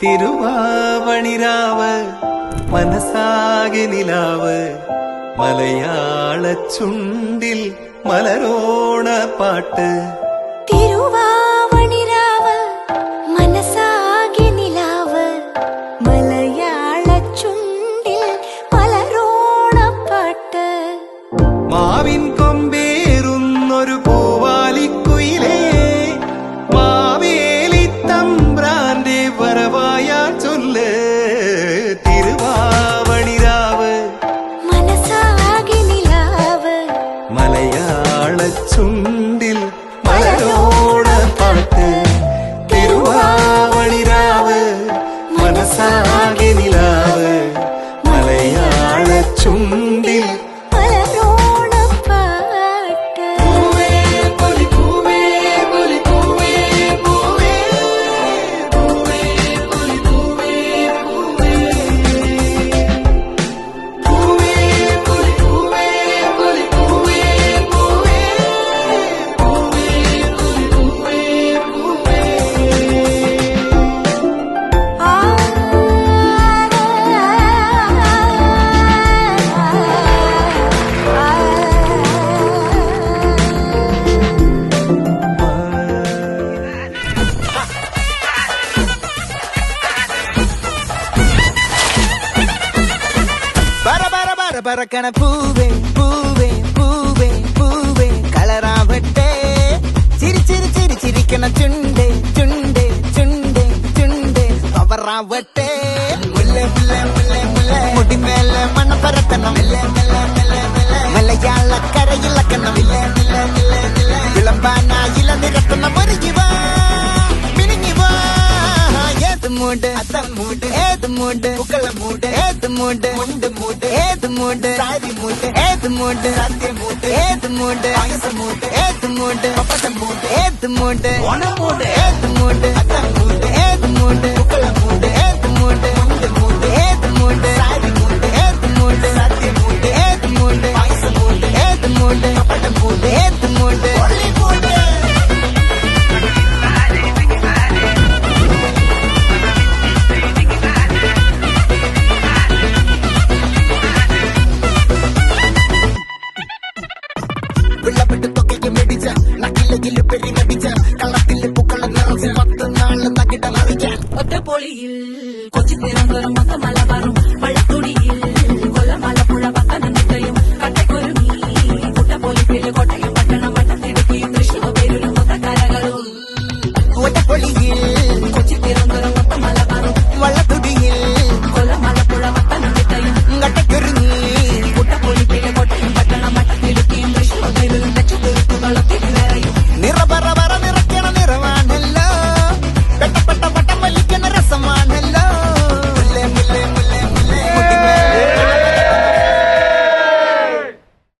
തിരുവാവണിരാവ് മനസാകെ നിലാവ് മലയാള ചുണ്ടിൽ മലരോണ പാട്ട്. തിരുവാവണിരാവ് മനസാകെ നിലാവ് മലയാള ചുണ്ടിൽ മലരോണ പാട്ട്. മാവിൻ കൊമ്പേറുന്നൊരു പൂവാലിക്കുയിലേ മാവേലി തമ്പ്രാന്റെ വരവായാ ചൊല്ല്. തിരുവാവണിരാവ് മനസാകെ നിലാവ് മലയാള ചുണ്ടിൽ മലരോണ പാട്ട്. തിരുവാവണിരാവ് മനസാകെ നിലാവ് മലയാള ചുണ്ടിൽ മലരോണ പാട്ട്. പൂവേ പൊലി പൂവേ പൊലി പൂവേ പൂവേ പൂവേ പൊലി പൂവേ പൂവേ പൂവേ പൊലി പൂവേ പൊലി പൂവേ പൂവേ പൂവേ പൊലി പൂവേ പൂവേ. ആ പറക്കണ പൂവേ പൂവേ പൂവേ പൂവേ കളറാവട്ടെ. ചിരി ചിരി ചിരി ചിരിക്കണ ചുണ്ടേ ചുണ്ടേ ചുണ്ടേ ചുണ്ടേ പവറാവട്ടെ. മുല്ല മുല്ല മുല്ല മുല്ല മുടിമേലെ മണ്ണ പരത്തണം. മലയാള കരയിളക്കണം. വിളമ്പാനായില നിരത്തണം. ഒരുങ്ങിവാ മിനിങ്ങിവാ. ഏത് മൂട് മൂട് ഏത് മൂട് പുക്കള മൂട് ഏത് മൂട് മുണ്ട് മൂട് ഏത് മൂട് സാരി മൂട് ഏത് മൂട് സത്യ മൂട് ഏത് മൂട് പായസ മൂട് ഏത് മൂട് പപ്പട മൂട് ഏത് മൂട് ഓണമൂട് ഏത് മൂട് മൂട് ഏത് മൂട് പുക്കള മൂട് ഏത് മൂട് മുണ്ട് മൂട് ഏത് മൂട് സാരി മൂട് ഏത് മൂട് സത്യ മൂട് ഏത് മൂട് പായസ മൂട് ഏത് മൂട് പപ്പട മൂട് ഏത് മൂട് മൂട്. വെള്ളപ്പെട്ട് തൊക്കയ്ക്ക് മെടിച്ച നക്കിലകില് പെരിമടിച്ച കള്ളത്തില് പൂക്കള നിറച്ച് 10 നാള് നകിട മറിക്കാൻ ഒറ്റപ്പൊളിയിൽ കൊച്ചി തിരുവനന്തപുരം മൊത്തം മലബാറും